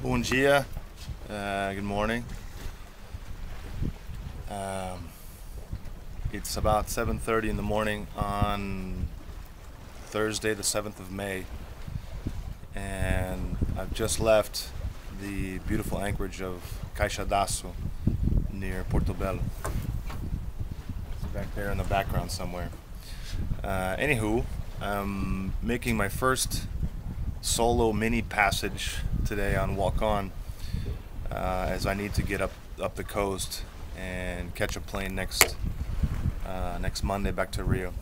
Bom dia, good morning. It's about 7:30 in the morning on Thursday, the 7th of May, and I've just left the beautiful anchorage of Caixa near Porto Belo. It's back there in the background somewhere. Anywho, I'm making my first solo mini passage today on Walk On, as I need to get up the coast and catch a plane next Monday back to Rio.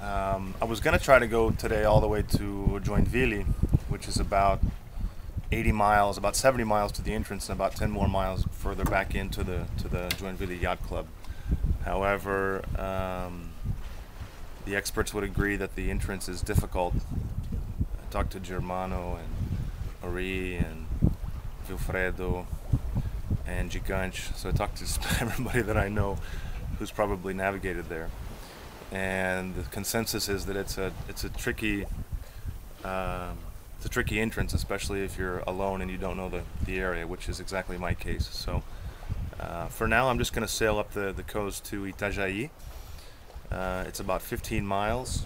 I was gonna try to go today all the way to Joinville, which is about 80 miles, about 70 miles to the entrance, and about 10 more miles further back into the Joinville Yacht Club. However, the experts would agree that the entrance is difficult. I talked to Germano and Ori and Vilfredo and Gigante, so I talked to everybody that I know who's probably navigated there, and the consensus is that it's a tricky entrance, especially if you're alone and you don't know the area, which is exactly my case. So for now, I'm just going to sail up the coast to Itajai. It's about 15 miles,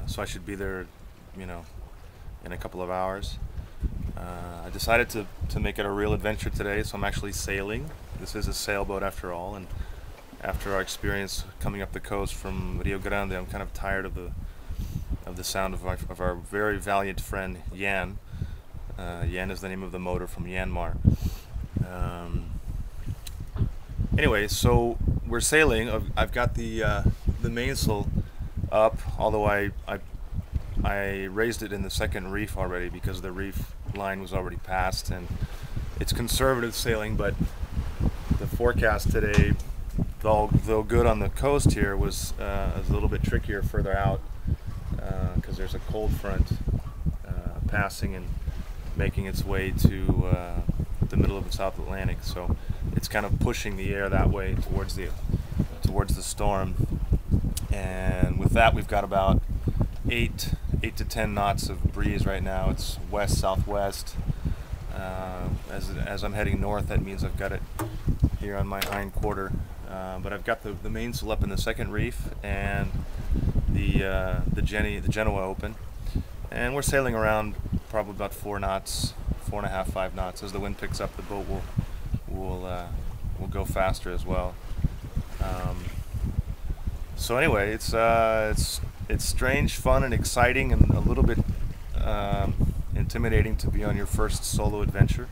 so I should be there, in a couple of hours. I decided to make it a real adventure today, so I'm actually sailing. This is a sailboat after all, and after our experience coming up the coast from Rio Grande, I'm kind of tired of the sound of our very valiant friend Yan. Yan is the name of the motor from Myanmar. Anyway, so we're sailing. I've got the mainsail up, although I raised it in the second reef already because the reef line was already passed, and it's conservative sailing. But the forecast today, though good on the coast here, was a little bit trickier further out because there's a cold front passing and making its way to the middle of the South Atlantic. So it's kind of pushing the air that way towards the storm. And with that, we've got about 8 to 10 knots of breeze right now. It's west southwest. As I'm heading north, that means I've got it here on my hind quarter. But I've got the mainsail up in the second reef and the Genoa open, and we're sailing around probably about 4 knots, 4.5, 5 knots. As the wind picks up, the boat will go faster as well. So anyway, it's strange, fun, and exciting, and a little bit intimidating to be on your first solo adventure.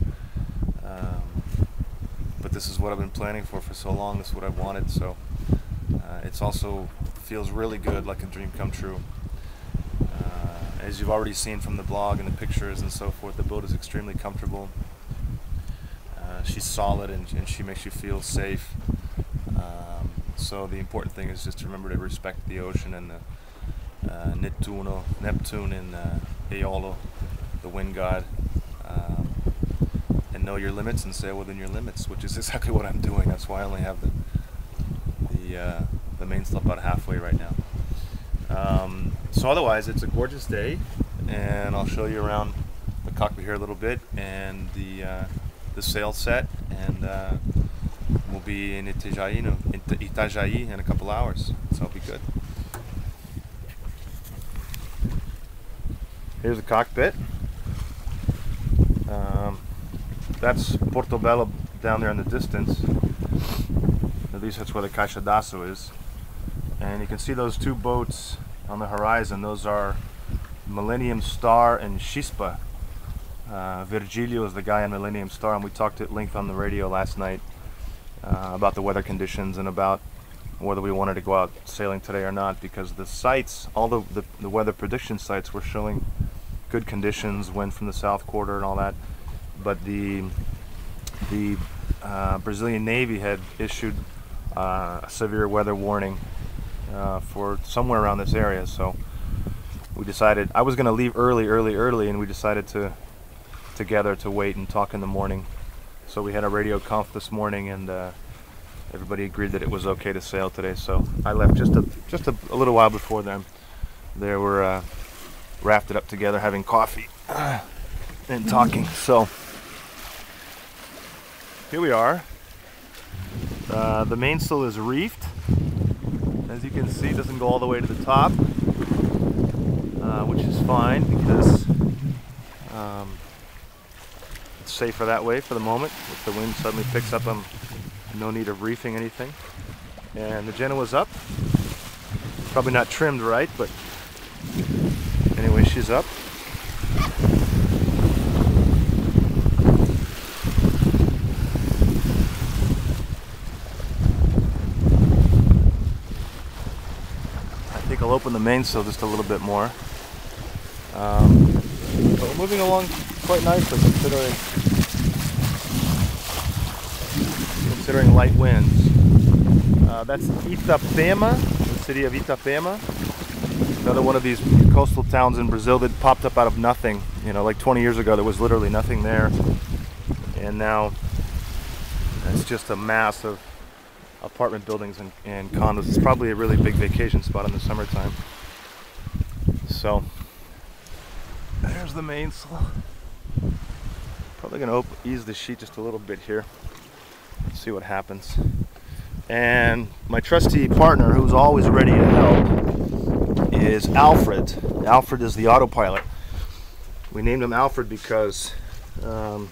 But this is what I've been planning for so long. This is what I've wanted. So it's also feels really good, like a dream come true. As you've already seen from the blog and the pictures and so forth, the boat is extremely comfortable. She's solid, and she makes you feel safe. So the important thing is just to remember to respect the ocean and the Neptune and Aeolo, the wind god, and know your limits and sail within your limits, which is exactly what I'm doing. That's why I only have the mainsail about halfway right now. So otherwise, it's a gorgeous day, and I'll show you around the cockpit here a little bit, and the sail set, and we'll be in Itajai in a couple hours, so it'll be good. Here's the cockpit. That's Porto Belo down there in the distance. At least that's where the Caixa is. And you can see those two boats on the horizon. Those are Millennium Star and Chispa. Virgilio is the guy on Millennium Star, and we talked at length on the radio last night about the weather conditions and about whether we wanted to go out sailing today or not, because the sites, all the weather prediction sites, were showing good conditions, wind from the south quarter and all that. But the Brazilian Navy had issued a severe weather warning for somewhere around this area. So we decided, I was going to leave early, and we decided together to wait and talk in the morning. So we had a radio conf this morning, and everybody agreed that it was okay to sail today. So I left just a little while before them. There were rafted up together having coffee and talking. So here we are. The mainsail is reefed. As you can see, it doesn't go all the way to the top, which is fine because it's safer that way for the moment. If the wind suddenly picks up, no need of reefing anything. And the Genoa's up. Probably not trimmed right, but anyway, she's up. I think I'll open the mainsail just a little bit more. But we're moving along quite nicely considering light winds. That's Itapema, the city of Itapema. Another one of these coastal towns in Brazil that popped up out of nothing. You know, like 20 years ago there was literally nothing there. And now it's just a mass of apartment buildings and condos. It's probably a really big vacation spot in the summertime. So there's the mainsail. Probably going to ease the sheet just a little bit here. See what happens. And my trusty partner, who's always ready to help, is Alfred. Alfred is the autopilot. We named him Alfred because of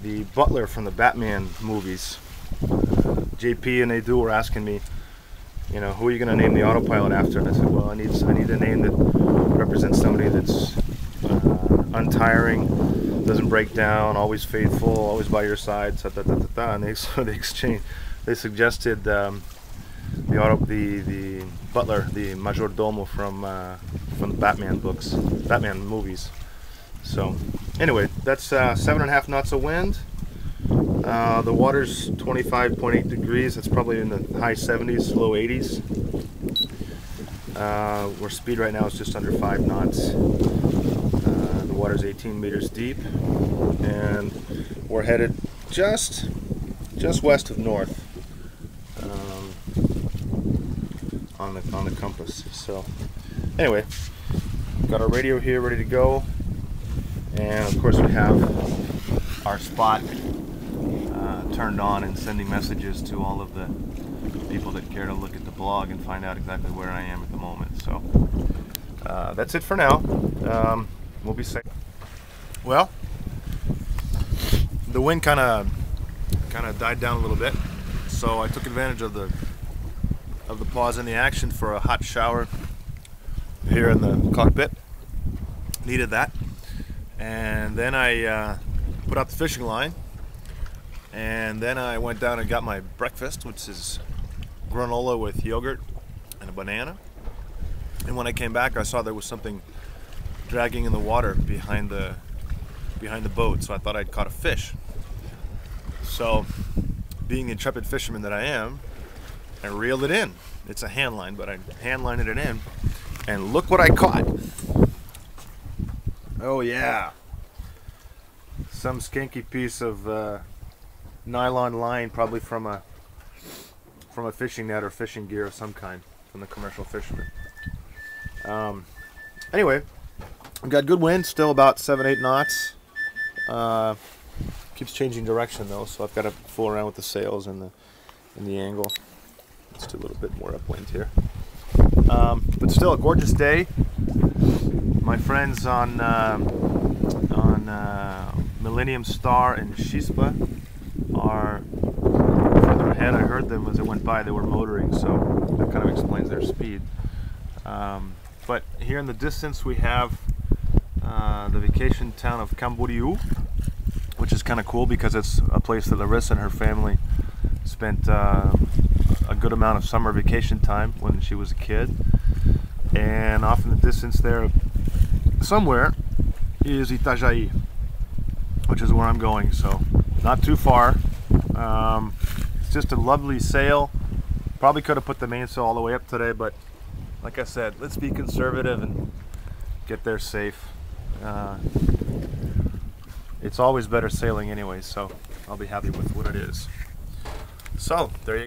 the butler from the Batman movies. JP and Edu were asking me, you know, who are you going to name the autopilot after? And I said, well, I need a name that represents somebody that's untiring, doesn't break down, always faithful, always by your side, and they suggested the butler, the majordomo from the Batman books, Batman movies. So anyway, that's 7.5 knots of wind. The water's 25.8 degrees. It's probably in the high 70s, low 80s. Our speed right now is just under 5 knots. The water's 18 meters deep, and we're headed just west of north on the compass. So anyway, got our radio here ready to go, and of course we have our spot turned on and sending messages to all of the people that care to look at the blog and find out exactly where I am at the moment. So that's it for now. We'll be safe. Well, the wind kind of died down a little bit, so I took advantage of the pause in the action for a hot shower here in the cockpit. Needed that, and then I put out the fishing line, and then I went down and got my breakfast, which is granola with yogurt and a banana. And when I came back, I saw there was something dragging in the water behind the boat, so I thought I'd caught a fish. So, being the intrepid fisherman that I am, I reeled it in. It's a hand line, but I hand lined it in, and look what I caught. Oh yeah, some skanky piece of nylon line, probably from a fishing net or fishing gear of some kind from the commercial fisherman. Anyway, we got good wind, still about 7-8 knots. Keeps changing direction though, so I've got to fool around with the sails and the angle. Let's do a little bit more upwind here. But still a gorgeous day. My friends on Millennium Star and Chispa are further ahead. I heard them as I went by. They were motoring, so that kind of explains their speed. But here in the distance we have the vacation town of Camboriú, which is kind of cool because it's a place that Larissa and her family spent a good amount of summer vacation time when she was a kid. And off in the distance there somewhere is Itajai, which is where I'm going, so not too far. It's just a lovely sail. Probably could have put the mainsail all the way up today, but like I said, let's be conservative and get there safe. It's always better sailing anyway, so I'll be happy with what it is. So there you go.